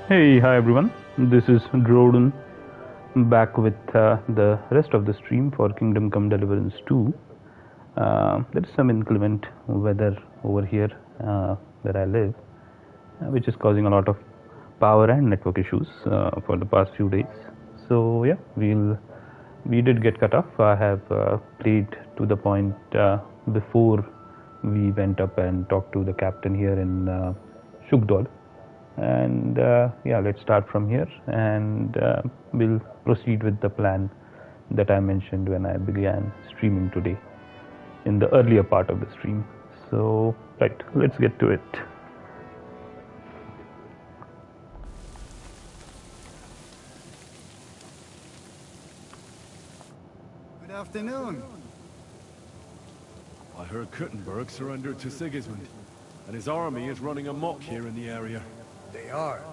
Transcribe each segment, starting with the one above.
Hey, hi everyone. This is Droden back with the rest of the stream for Kingdom Come Deliverance 2. There is some inclement weather over here where I live, which is causing a lot of power and network issues for the past few days. So yeah, we did get cut off. I have played to the point before we went up and talked to the captain here in Shugdol. And yeah, let's start from here, and we'll proceed with the plan that I mentioned when I began streaming today in the earlier part of the stream. So right, let's get to it. Good afternoon. I heard Kuttenberg surrendered to Sigismund, and his army is running amok here in the area. They are.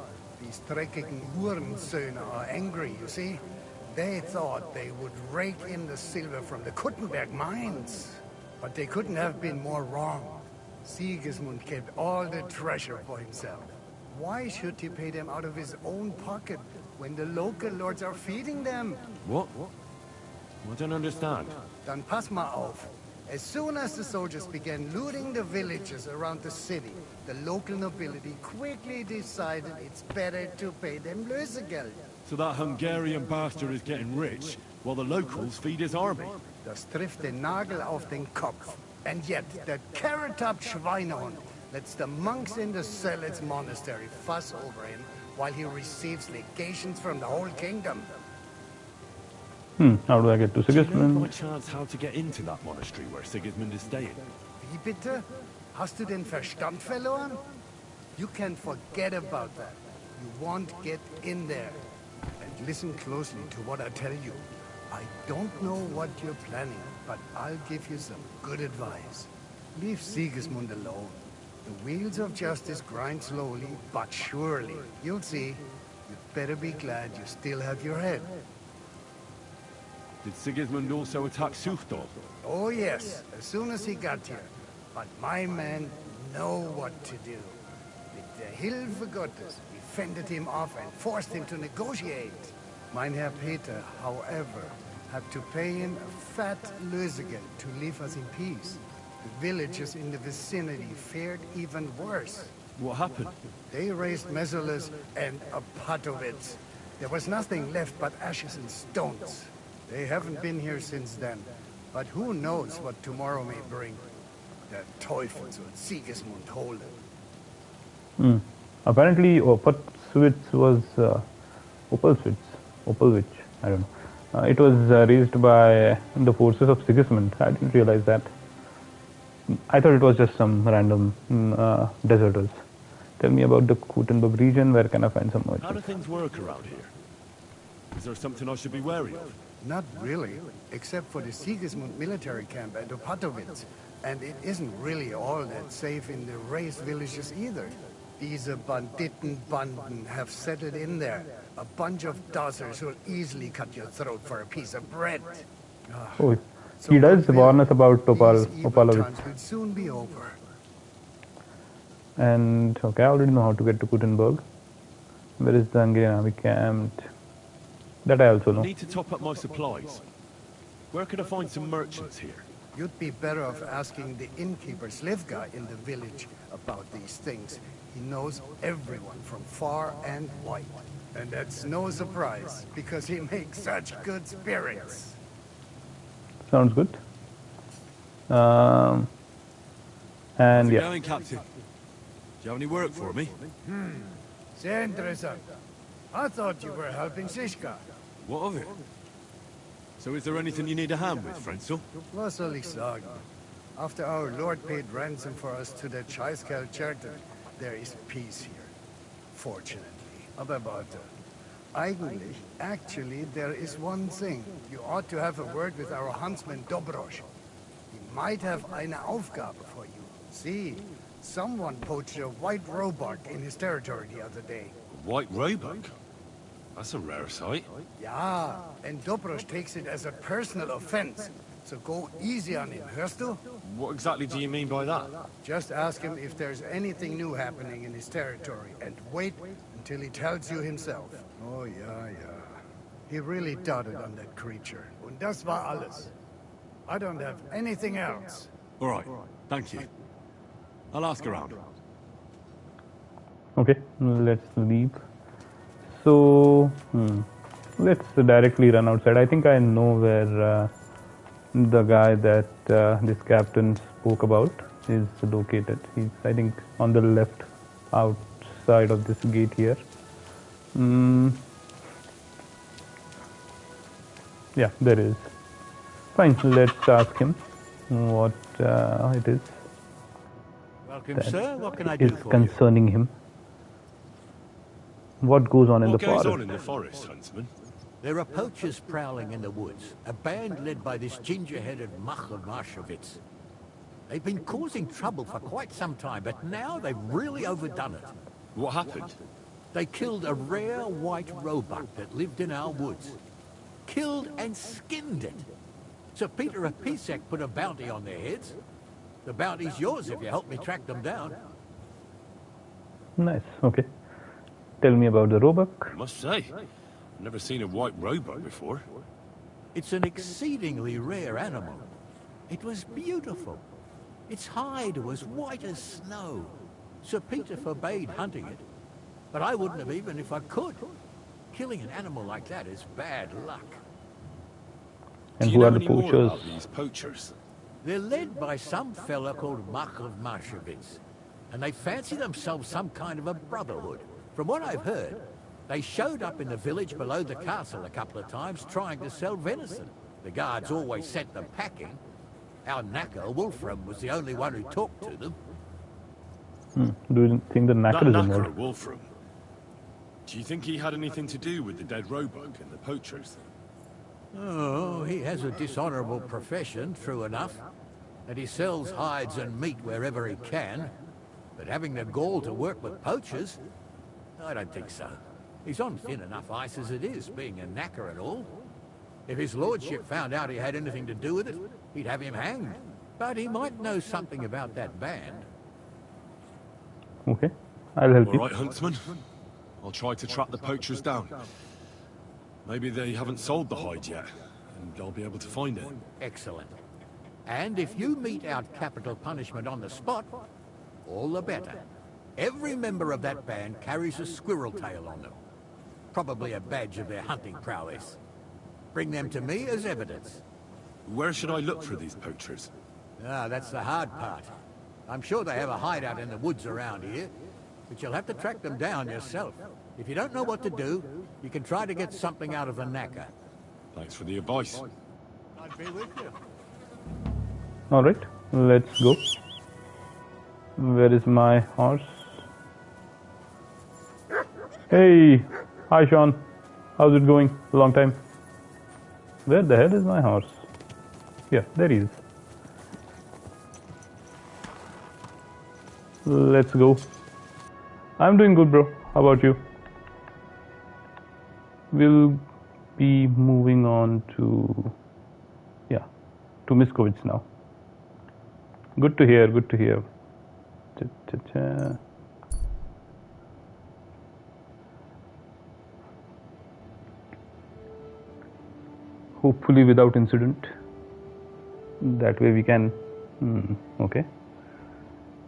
These dreckigen Hurensöhne are angry, you see? They thought they would rake in the silver from the Kuttenberg mines. But they couldn't have been more wrong. Sigismund kept all the treasure for himself. Why should he pay them out of his own pocket when the local lords are feeding them? What? I don't understand. Dann pass mal auf. As soon as the soldiers began looting the villages around the city, the local nobility quickly decided it's better to pay them Lösegeld. So that Hungarian bastard is getting rich, while the locals feed his army. Das trifft den Nagel auf den Kopf. And yet, that carrot-top Schweinehund lets the monks in the Zealots monastery fuss over him while he receives legations from the whole kingdom. How do I get to Do you know by Sigismund? chance how to get into that monastery where Sigismund is staying? Wie bitte? Hast du den Verstand verloren? You can forget about that. You won't get in there. And listen closely to what I tell you. I don't know what you're planning, but I'll give you some good advice. Leave Sigismund alone. The wheels of justice grind slowly, but surely. You'll see. You'd better be glad you still have your head. Did Sigismund also attack Suchdol? Oh yes, as soon as he got here. But my men know what to do. With the Hilfe Gottes, we fended him off and forced him to negotiate. Mein Herr Peter, however, had to pay him a fat Lösegeld to leave us in peace. The villagers in the vicinity fared even worse. What happened? They raised Mesolas and Apatovitz. There was nothing left but ashes and stones. They haven't been here since then, but who knows what tomorrow may bring. Der Teufel soll Sigismund holen. Apparently, Opalswitz was Opalwitz. I don't know. It was raised by the forces of Sigismund. I didn't realize that. I thought it was just some random deserters. Tell me about the Kuttenberg region. Where can I find some How do merchants? things work around here? Is there something I should be wary of? Not really, except for the Sigismund military camp at Opatowitz. And it isn't really all that safe in the raised villages either. These Banditenbanden have settled in there. A bunch of dossers who'll easily cut your throat for a piece of bread. Oh, So he does Bill, warn us about these evil Opalwitz. times will soon be over. And okay, I already know how to get to Kuttenberg. Where is the Hungarian army camped? That I also know. Need to top up my supplies. Where could I find some merchants here? You'd be better off asking the innkeeper Slivka in the village about these things. He knows everyone from far and wide. And that's no surprise, because he makes such good spirits. Sounds good. How's And it yeah, going, Captain? Do you have any work for me? Sehr interessant. I thought you were helping Shishka. What of it? So is there anything you need a hand with, Frenzel? Was soll ich sagen? After our Lord paid ransom for us to the Chaiskel Charter, there is peace here. Fortunately. Aber warte. Actually, there is one thing. You ought to have a word with our huntsman Dobrosch. He might have eine Aufgabe for you. See, someone poached a white roebuck in his territory the other day. White roebuck? That's a rare sight. Ja, and Dobrosch takes it as a personal offense. So go easy on him, hörst du? What exactly do you mean by that? Just ask him if there's anything new happening in his territory, and wait Until he tells you himself. Oh, yeah. He really doted on that creature. Und das war alles. I don't have anything else. All right, thank you. I'll ask around. Okay, let's leave. So, let's directly run outside. I think I know where the guy that this captain spoke about is located. He's, I think, on the left outside of this gate here. Yeah, there is. Fine, let's ask him what it is. Welcome, sir. What can I do Is for you? concerning him. What goes on in the What goes forest? on in the forest, Huntsman? There are poachers prowling in the woods, a band led by this ginger-headed Mach of Marshowitz. They've been causing trouble for quite some time, but now they've really overdone it. What happened? They killed a rare white roebuck that lived in our woods. Killed and skinned it. Sir Peter of Pisek put a bounty on their heads. The bounty's yours if you help me track them down. Nice, okay. Tell me about the roebuck. I must say, I've never seen a white roebuck before. It's an exceedingly rare animal. It was beautiful. Its hide was white as snow. Sir Peter forbade hunting it, but I wouldn't have even if I could. Killing an animal like that is bad luck. And Do you who know are the any more poachers? about these poachers? They're led by some fella called Mach of Marshowitz, and they fancy themselves some kind of a brotherhood. From what I've heard, they showed up in the village below the castle a couple of times trying to sell venison. The guards always sent them packing. Our knacker, Wolfram, was the only one who talked to them. Do you think the That knacker is knacker, involved? Wolfram. Do you think he had anything to do with the dead roebuck and the poachers? Oh, he has a dishonorable profession, true enough. And he sells hides and meat wherever he can. But having the gall to work with poachers? I don't think so. He's on thin enough ice as it is, being a knacker and all. If his lordship found out he had anything to do with it, he'd have him hanged. But he might know something about that band. Okay, I'll help All you. right, Huntsman. I'll try to track the poachers down. Maybe they haven't sold the hide yet, and I'll be able to find it. Excellent. And if you mete out capital punishment on the spot, all the better. Every member of that band carries a squirrel tail on them. Probably a badge of their hunting prowess. Bring them to me as evidence. Where should I look for these poachers? Ah, that's the hard part. I'm sure they have a hideout in the woods around here, but you'll have to track them down yourself. If you don't know what to do, you can try to get something out of the knacker. Thanks for the advice. I'd be with you. Alright, let's go. Where is my horse? Hey! Hi Sean. How's it going? Long time. Where the hell is my horse? Yeah, there he is. Let's go. I'm doing good, bro. How about you? We'll be moving on to... yeah, to Miskovich now. Good to hear, good to hear. Cha-cha-cha. Hopefully without incident. That way we can... okay.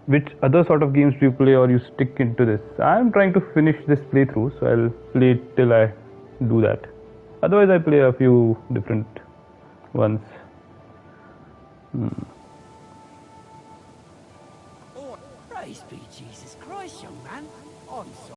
Which other sort of games do you play, or you stick into this? I'm trying to finish this playthrough, so I'll play it till I do that. Otherwise I play a few different ones. Oh, praise be Jesus Christ, young man. I'm sorry.